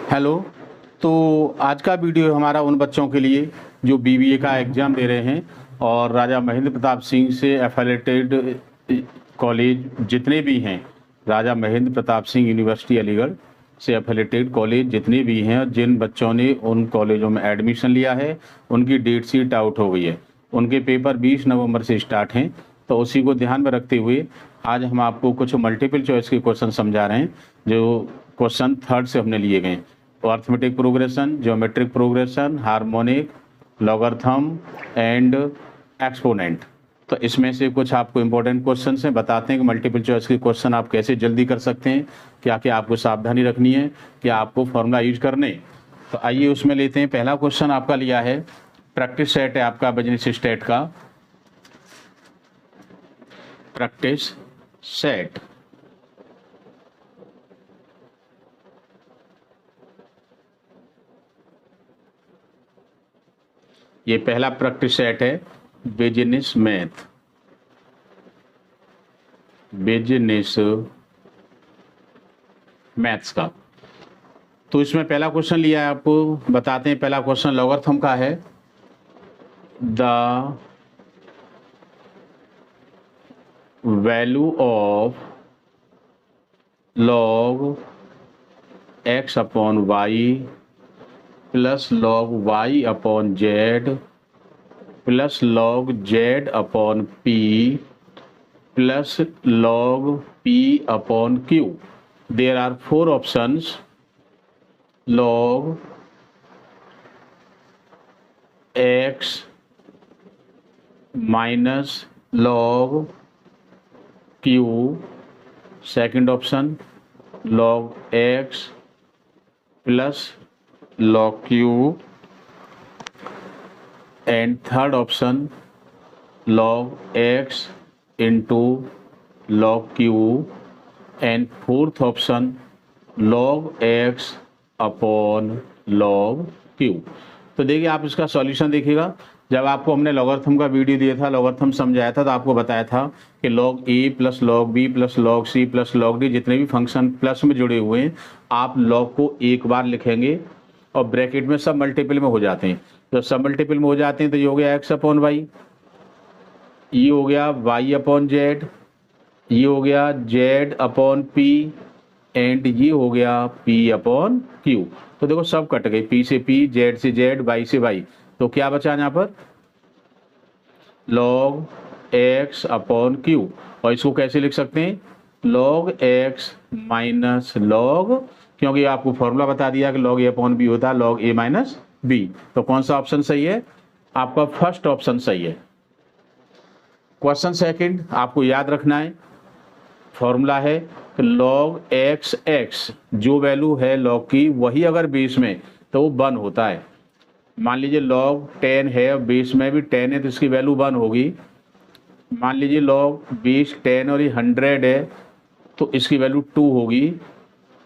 Hello. तो आज का वीडियो हमारा उन बच्चों के लिए जो बीबीए का एग्ज़ाम दे रहे हैं और राजा महेंद्र प्रताप सिंह से एफिलेटेड कॉलेज जितने भी हैं, राजा महेंद्र प्रताप सिंह यूनिवर्सिटी अलीगढ़ से एफिलेटेड कॉलेज जितने भी हैं और जिन बच्चों ने उन कॉलेजों में एडमिशन लिया है उनकी डेट शीट आउट हो गई है। उनके पेपर 20 नवंबर से स्टार्ट हैं। तो उसी को ध्यान में रखते हुए आज हम आपको कुछ मल्टीपल चॉइस के क्वेश्चन समझा रहे हैं जो क्वेश्चन थर्ड से हमने लिए गए। Arithmetic progression, geometric progression, harmonic, logarithm and exponent. तो इसमें से कुछ आपको इंपॉर्टेंट क्वेश्चन हैं। बताते हैं कि मल्टीपल चॉइस के क्वेश्चन आप कैसे जल्दी कर सकते हैं, क्या क्या आपको सावधानी रखनी है, क्या आपको फॉर्मूला यूज करने। तो आइए उसमें लेते हैं। पहला क्वेश्चन आपका लिया है, प्रैक्टिस सेट है आपका बिजनेस स्टेट का, प्रैक्टिस सेट। ये पहला प्रैक्टिस सेट है बिजनेस मैथ, बिजनेस मैथ्स का। तो इसमें पहला क्वेश्चन लिया है, आपको बताते हैं। पहला क्वेश्चन लॉगरिथम का है। The value of log x upon y plus log y upon z plus log z upon p plus log p upon q। There are 4 options, log x minus log q, second option log x plus log q, and third option log x into log q, and fourth option log x upon log q। तो देखिए, आप इसका solution देखिएगा। जब आपको हमने logarithm का video दिया था, लॉगरिथम समझाया था, तो आपको बताया था कि log a plus log b plus log c plus log d जितने भी फंक्शन प्लस में जुड़े हुए हैं, आप log को एक बार लिखेंगे और ब्रैकेट में सब मल्टीपल में हो जाते हैं। तो सब मल्टीपल में हो जाते हैं तो ये हो गया x अपॉन वाई, ये हो गया y अपॉन जेड, ये हो गया z अपॉन p, एंड ये हो गया p अपॉन q। तो देखो सब कट गए, p से p, z से z, y से y। तो क्या बचा यहाँ पर log x अपॉन q। और इसको कैसे लिख सकते हैं, log x माइनस log, क्योंकि आपको फॉर्मूला बता दिया कि log a अपॉन b होता है log a माइनस b। तो कौन सा ऑप्शन सही है, आपका फर्स्ट ऑप्शन सही है। क्वेश्चन सेकंड आपको याद रखना है, फॉर्मूला है कि log x जो वैल्यू है log की, वही अगर बेस में तो वो 1 होता है। मान लीजिए log 10 है और बेस में भी 10 है तो इसकी वैल्यू 1 होगी। मान लीजिए log बेस 10 और ये 100 है तो इसकी वैल्यू 2 होगी,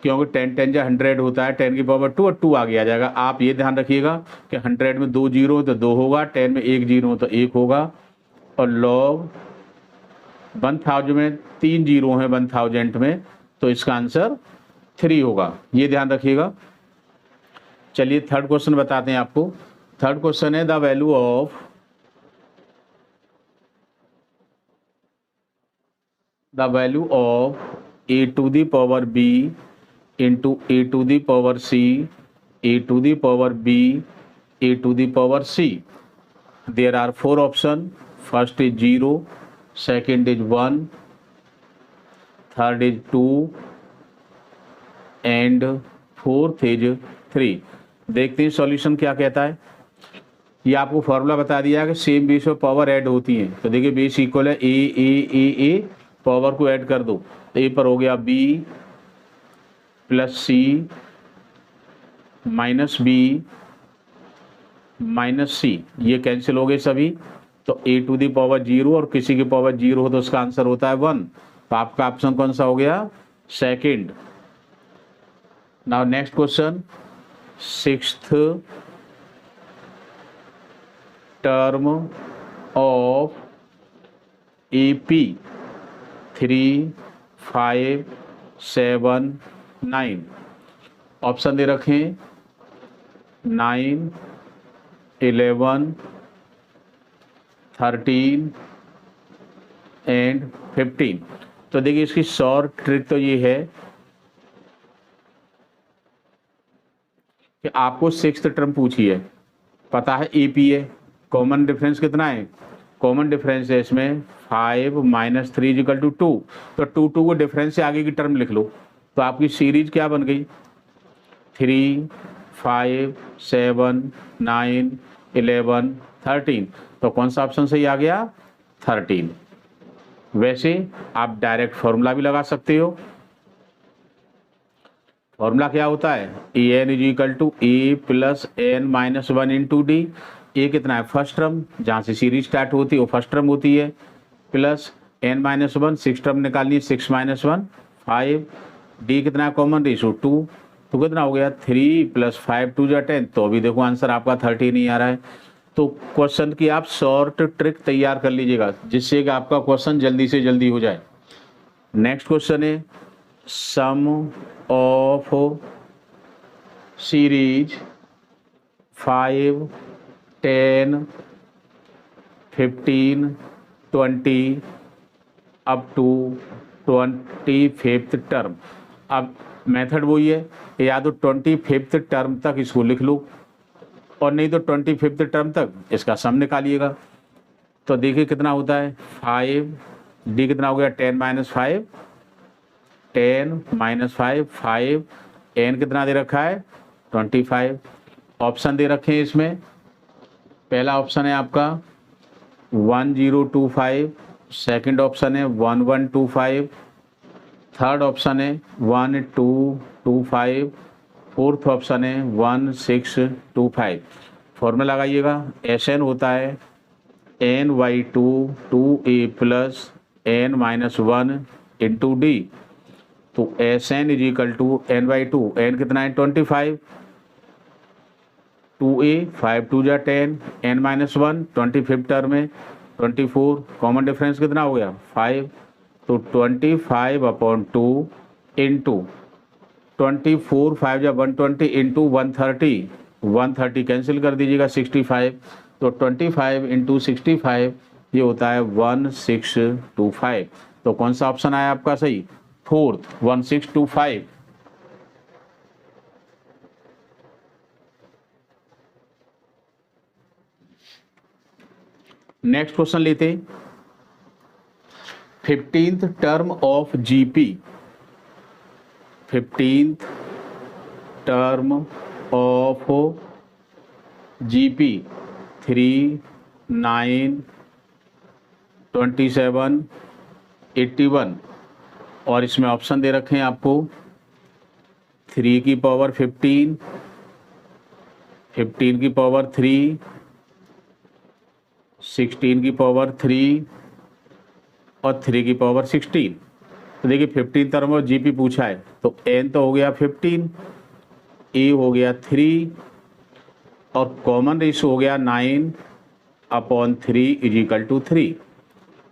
क्योंकि 10 10 या 100 होता है, 10 की पावर 2 और 2 आगे आ जाएगा। आप ये ध्यान रखिएगा कि 100 में 2 जीरो हो तो 2 होगा, 10 में 1 जीरो हो तो 1 होगा, और log 1000 में 3 जीरो हैं 1000 में, तो इसका आंसर 3 होगा। ये ध्यान रखिएगा। चलिए थर्ड क्वेश्चन बताते हैं आपको। थर्ड क्वेश्चन है the value of a to the power b into a to the power c, a to the power b, a to the power c। There are 4 option, first is 0, second is 1, third is 2 and fourth is 3। देखते हैं solution क्या कहता है। ये आपको formula बता दिया है कि सेम बेस पर पावर ऐड होती हैं। तो देखिए बेस इक्वल है ए, पावर को ऐड कर दो तो ए पर हो गया b प्लस सी माइनस b माइनस सी, ये कैंसिल हो गए सभी। तो a टू दी पावर 0 और किसी की पावर 0 हो तो उसका आंसर होता है 1। तो आपका ऑप्शन कौन सा हो गया, second. Now next question, sixth term of AP 3, 5, 7, 9। Option दे रखे हैं 9, 11, 13 एंड 15। तो देखिए इसकी शॉर्ट ट्रिक तो ये है कि आपको सिक्स्थ टर्म पूछी है, पता है AP है, कॉमन डिफरेंस कितना है, कॉमन डिफरेंस है इसमें 5 - 3 = 2। तो 2 को डिफरेंस से आगे की टर्म लिख लो, तो आपकी सीरीज क्या बन गई 3, 5, 7, 9, 11, 13। तो कौन सा ऑप्शन सही आ गया 13। वैसे आप डायरेक्ट फॉर्मूला भी लगा सकते हो। फॉर्मूला क्या होता है En = A + n - 1 × D। ए कितना है फर्स्ट टर्म, जहाँ से सीरीज स्टार्ट होती है वो फर्स्ट टर्म होती है, प्लस n - 1 सिक्स टर्म निकालनी है, 6 - 1 5। डी कितना है कॉमन रेशो 2, तो कितना हो गया 3 + 5 2 = 10। तो अभी देखो आंसर आपका 13 ही आ रहा है। तो क्वेश्चन की आप शॉर्ट ट्रिक तैयार कर लीजिएगा जिससे कि आपका क्वेश्चन जल्दी से जल्दी हो जाए। नेक्स्ट क्वेश्चन है sum of series 5, 10, 15, 20 up to 25th term. अब मेथड वही है, या तो 25th टर्म तक इसको लिख लो और नहीं तो 25th टर्म तक इसका सम निकालिएगा। तो देखिए कितना होता है 5, डी कितना हो गया 10 - 5, 10 - 5 5, एन कितना दे रखा है 25। ऑप्शन दे रखे हैं इसमें, पहला ऑप्शन है आपका 1025, सेकंड ऑप्शन है 1125, थर्ड ऑप्शन है 1225, फोर्थ ऑप्शन है 1625। फॉर्मूला लगाइएगा, Sn होता है n/2 2a + n - 1 × D। तो Sn = n/2, n कितना है 25, 2a 5 2 = 10, n - 1 25 टर्म है 24, कॉमन डिफरेंस कितना हो गया 5। तो 25/2 इंटू 24 5 = 120 इंटू 130, 130 कैंसिल कर दीजिएगा 65। तो 25 × 65 ये होता है 1625। तो कौन सा ऑप्शन आया आपका सही फोर्थ 1625। नेक्स्ट क्वेश्चन लेते हैं 15th term of GP। 15th term of GP 3, 9, 27, 81। और इसमें ऑप्शन दे रखे हैं आपको 3 की पावर 15, 15 की पावर 3, 16 की पावर 3 और 3 की पावर 16। तो देखिए 15 टर्म ऑफ GP पूछा है, तो n तो हो गया 15, a हो गया 3 और कॉमन रेशो हो गया 9/3 = 3।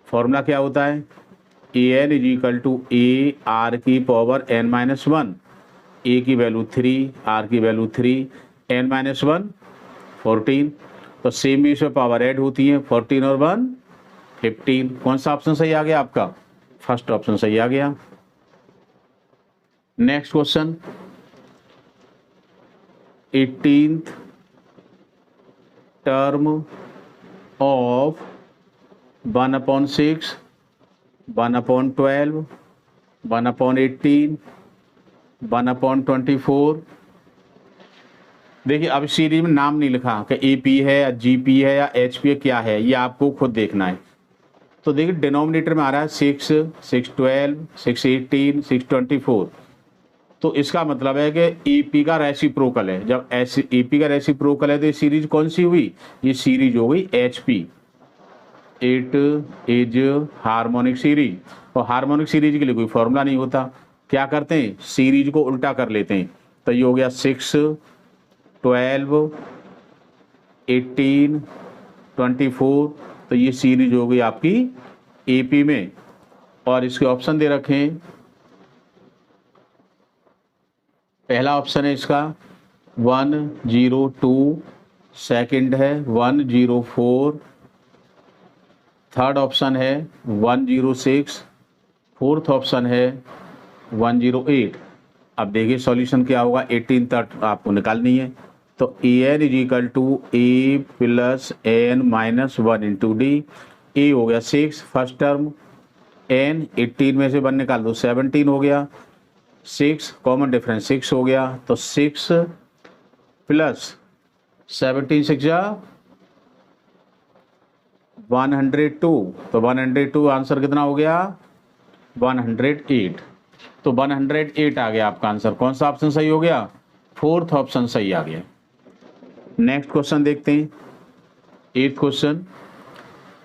फॉर्मूला क्या होता है An = a r की पावर n - 1, a की वैल्यू 3, r की वैल्यू 3, n - 1 14। तो सेम भी इसमें पावर ऐड होती है 14 और 1 15। कौन सा ऑप्शन सही आ गया आपका फर्स्ट ऑप्शन सही आ गया। Next question 18th term of 1/6, 1/12, 1/18, 1/24। देखिए अब सीरीज में नाम नहीं लिखा कि AP है या GP है या HP है, क्या है ये आपको खुद देखना है। तो देखिए डिनोमिनेटर में आ रहा है 6, 612, 618, 624। तो इसका मतलब है कि AP का रेसिप्रोकल है। जब AP का रेसिप्रोकल है तो ये सीरीज कौन सी हुई, ये सीरीज हो गई HP। It is harmonic series. और हार्मोनिक सीरीज के लिए कोई फॉर्मूला नहीं होता, क्या करते हैं सीरीज को उल्टा कर लेते हैं। तो ये हो गया 6, 12, 18, 24। तो ये सीरीज हो गई आपकी AP में। और इसके ऑप्शन दे रखे हैं पहला ऑप्शन है इसका 102, सेकंड है 104, थर्ड ऑप्शन है 106, फोर्थ ऑप्शन है 108। अब देखिए सॉल्यूशन क्या होगा, 18 तक आपको निकालनी है। तो a n is equal to a plus n minus 1 into d. A हो गया 6 फर्स्ट टर्म, एन 18 में से 1 निकाल दो 17 हो गया, 6 कॉमन डिफरेंस 6 हो गया, तो 6 प्लस 17 6 जा 102, तो 102 आंसर कितना हो गया 108। तो 108 आ गया आपका आंसर। कौन सा ऑप्शन सही हो गया, फोर्थ ऑप्शन सही आ गया। नेक्स्ट क्वेश्चन देखते हैं, 8th क्वेश्चन।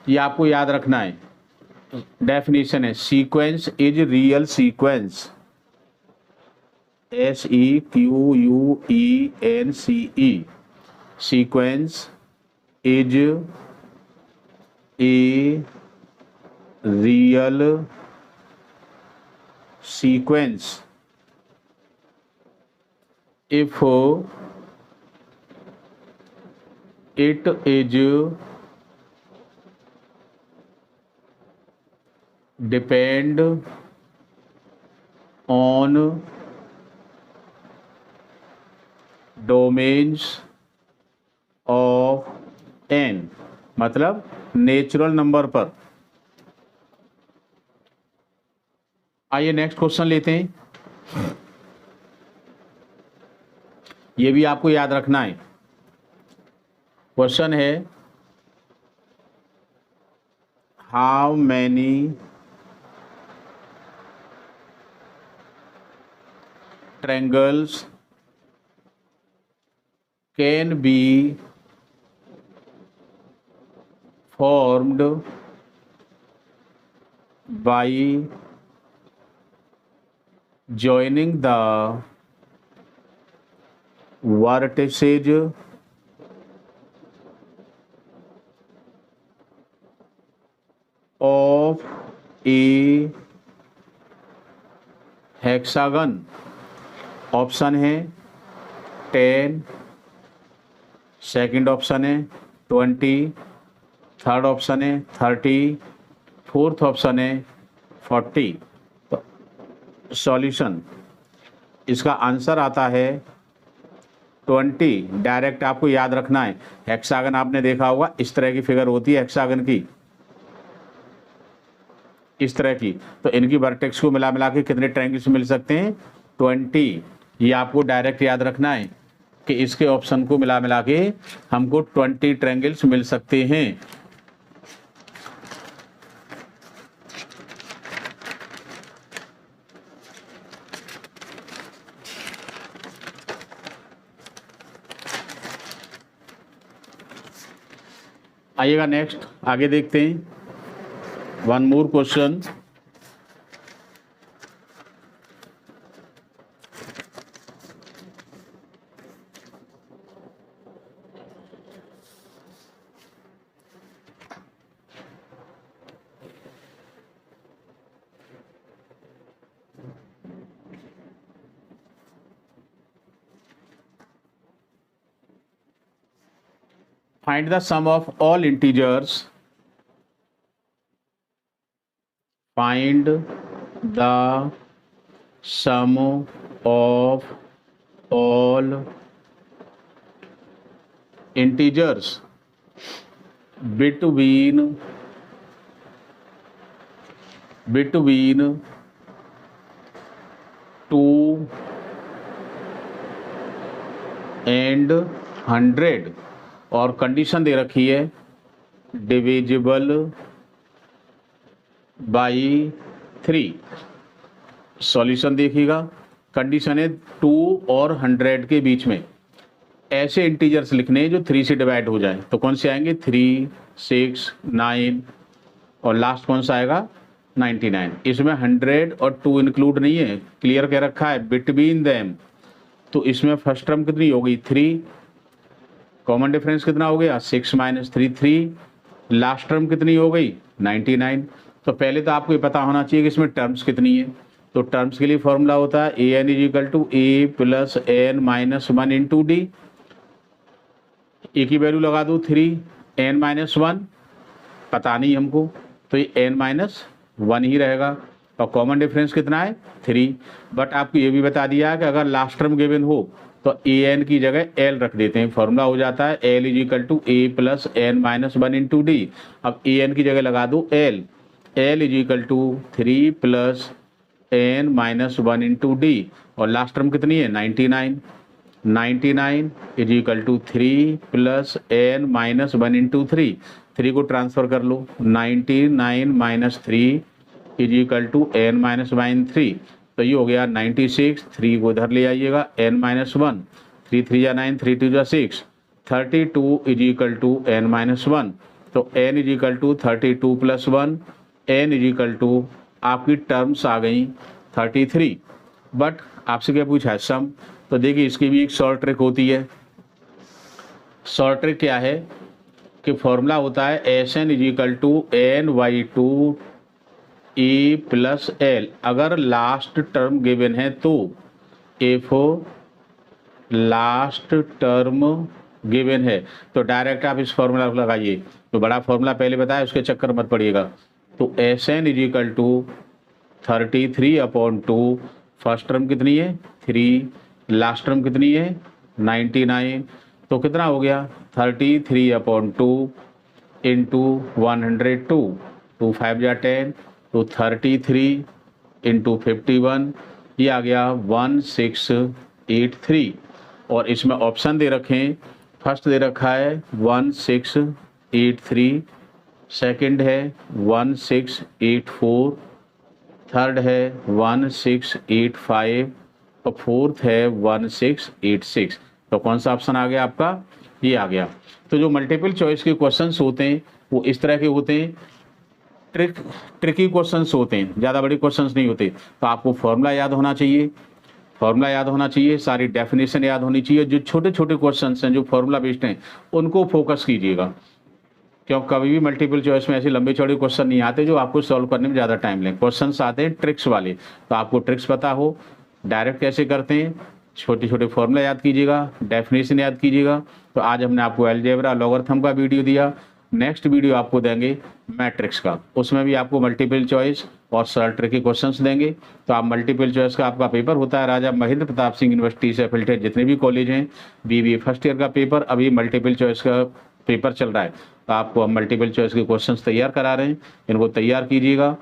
ये आपको याद रखना है, डेफिनेशन है sequence is real sequence, SEQUENCE, sequence is a real sequence if it is depend on domains of n, मतलब नेचुरल नंबर पर। आइए नेक्स्ट क्वेश्चन लेते हैं, ये भी आपको याद रखना है। क्वेश्चन है how many triangles can be formed by joining the vertices of a hexagon। Option है 10, सेकंड ऑप्शन है 20, थर्ड ऑप्शन है 30, फोर्थ ऑप्शन है 40। तो सॉल्यूशन इसका आंसर आता है 20। डायरेक्ट आपको याद रखना है, हेक्सागन आपने देखा होगा, इस तरह की फिगर होती है हेक्सागन की, इस तरह की। तो इनकी वर्टेक्स को मिला मिला के कितने ट्रायंगल्स मिल सकते हैं 20। ये आपको डायरेक्ट याद रखना है कि इसके ऑप्शन को मिला मिला के हमको 20 ट्रायंगल्स मिल सकते हैं। आइएगा नेक्स्ट, आगे देखते हैं। One more question, find the sum of all integers, find the sum of all integers between 2 and 100, और कंडीशन दे रखी है डिविजिबल बाई 3। सॉल्यूशन देखिएगा, कंडीशन है 2 और 100 के बीच में ऐसे इंटीजर्स लिखने हैं जो 3 से डिवाइड हो जाए। तो कौन से आएंगे 3, 6, 9 और लास्ट कौन सा आएगा 99। इसमें 100 और 2 इंक्लूड नहीं है, क्लियर कह रखा है बिटवीन देम। तो इसमें फर्स्ट टर्म कितनी हो गई 3, कॉमन डिफरेंस कितना हो गया 6 - 3 3, लास्ट टर्म कितनी हो गई 99। तो पहले तो आपको ये पता होना चाहिए कि इसमें टर्म्स कितनी है। तो टर्म्स के लिए फॉर्मूला होता है a n is equal to a plus n minus one into d. A की वैल्यू लगा दो 3, एन माइनस वन पता नहीं हमको, तो ये एन माइनस वन ही रहेगा और कॉमन डिफरेंस कितना है 3। बट आपको ये भी बता दिया है कि अगर लास्ट टर्म गिवन हो तो ए एन की जगह एल रख देते हैं, फॉर्मूला हो जाता है l is equal to a plus n minus one into d. अब ए एन की जगह लगा दो l, l is equal to 3 plus n minus one into d और लास्ट टर्म कितनी है 99, 99 is equal to 3 plus n minus one into 3 को transfer कर लो, 99 minus 3 is equal to n minus one 3, तो ये हो गया 96, 3 को इधर ले आइएगा एन माइनस वन, 3 3 या 9, 3 2 या 6, 32 is equal to n minus one, तो n is equal to 32 plus 1, n is equal to आपकी टर्म्स आ गई 33। बट आपसे क्या पूछा है सम, तो देखिए इसकी भी एक शॉर्ट ट्रिक होती है। शॉर्ट ट्रिक क्या है कि फॉर्मूला होता है s n is equal to n by two a plus l. अगर लास्ट टर्म गिवन है तो एफ लास्ट टर्म गिवन है तो डायरेक्ट आप इस फॉर्मूला को लगाइए। तो बड़ा फॉर्मूला पहले बताया, उसके चक्कर मत पड़िएगा। तो s n is equal to 33/2, first term कितनी है 3, लास्ट टर्म कितनी है 99, तो कितना हो गया 33/2 इंटू 102, 2 5 या 10, तो 33 इंटू 51, ये आ गया 1683। और इसमें ऑप्शन दे रखें, फर्स्ट दे रखा है 1683, सेकंड है 1684, थर्ड है 1685 और फोर्थ है 1686। तो कौन सा ऑप्शन आ गया आपका, ये आ गया। तो जो मल्टीपल चॉइस के क्वेश्चंस होते हैं वो इस तरह के होते हैं, ट्रिकी क्वेश्चंस होते हैं, ज़्यादा बड़े क्वेश्चंस नहीं होते। तो आपको फॉर्मूला याद होना चाहिए, फॉर्मूला याद होना चाहिए, सारी डेफिनेशन याद होनी चाहिए। जो छोटे छोटे क्वेश्चंस हैं जो फॉर्मूला बेस्ड हैं उनको फोकस कीजिएगा, क्यों कभी भी मल्टीपल चॉइस में ऐसे लंबे चौड़े क्वेश्चन नहीं आते जो आपको सॉल्व करने में ज़्यादा टाइम लें। क्वेश्चंस आते हैं ट्रिक्स वाले, तो आपको ट्रिक्स पता हो, डायरेक्ट कैसे करते हैं, छोटे छोटे फॉर्मूला याद कीजिएगा, डेफिनेशन याद कीजिएगा। तो आज हमने आपको अलजेब्रा लॉगरिथम का वीडियो दिया, नेक्स्ट वीडियो आपको देंगे मैट्रिक्स का, उसमें भी आपको मल्टीपल चॉइस और सरल ट्रिकी क्वेश्चंस देंगे। तो आप मल्टीपल चॉइस का आपका पेपर होता है राजा महेंद्र प्रताप सिंह यूनिवर्सिटी से एफिलिएटेड जितने भी कॉलेज हैं, बीबीए फर्स्ट ईयर का पेपर, अभी मल्टीपल चॉइस का पेपर चल रहा है। तो आपको हम मल्टीपल चॉइस के क्वेश्चंस तैयार करा रहे हैं, इनको तैयार कीजिएगा।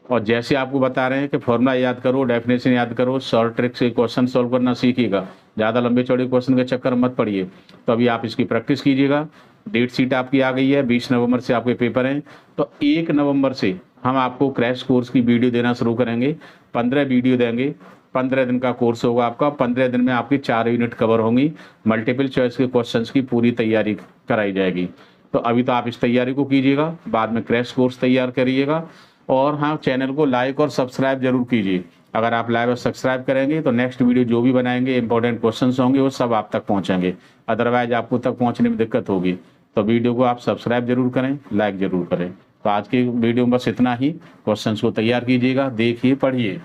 और जैसे आपको बता रहे हैं कि फॉर्मूला याद करो, डेफिनेशन याद करो, शॉर्ट ट्रिक से क्वेश्चन सॉल्व करना सीखिएगा, ज़्यादा लंबे चौड़े क्वेश्चन के चक्कर मत पड़िए। तो अभी आप इसकी प्रैक्टिस कीजिएगा। डेट शीट आपकी आ गई है, 20 नवंबर से आपके पेपर हैं। तो 1 नवंबर से हम आपको क्रैश कोर्स की वीडियो देना शुरू करेंगे, 15 वीडियो देंगे, 15 दिन का कोर्स होगा आपका। 15 दिन में आपकी 4 यूनिट कवर होंगी, मल्टीपल चॉइस के क्वेश्चंस की पूरी तैयारी कराई जाएगी। तो अभी तो आप इस तैयारी को कीजिएगा, बाद में क्रैश कोर्स तैयार करिएगा। और हाँ, चैनल को लाइक और सब्सक्राइब जरूर कीजिए। अगर आप लाइक और सब्सक्राइब करेंगे तो नेक्स्ट वीडियो जो भी बनाएंगे, इंपॉर्टेंट क्वेश्चंस होंगे वो सब आप तक पहुंचेंगे, अदरवाइज आपको तक पहुंचने में दिक्कत होगी। तो वीडियो को आप सब्सक्राइब जरूर करें, लाइक जरूर करें। तो आज की वीडियो में बस इतना ही, क्वेश्चंस को तैयार कीजिएगा, देखिए, पढ़िए।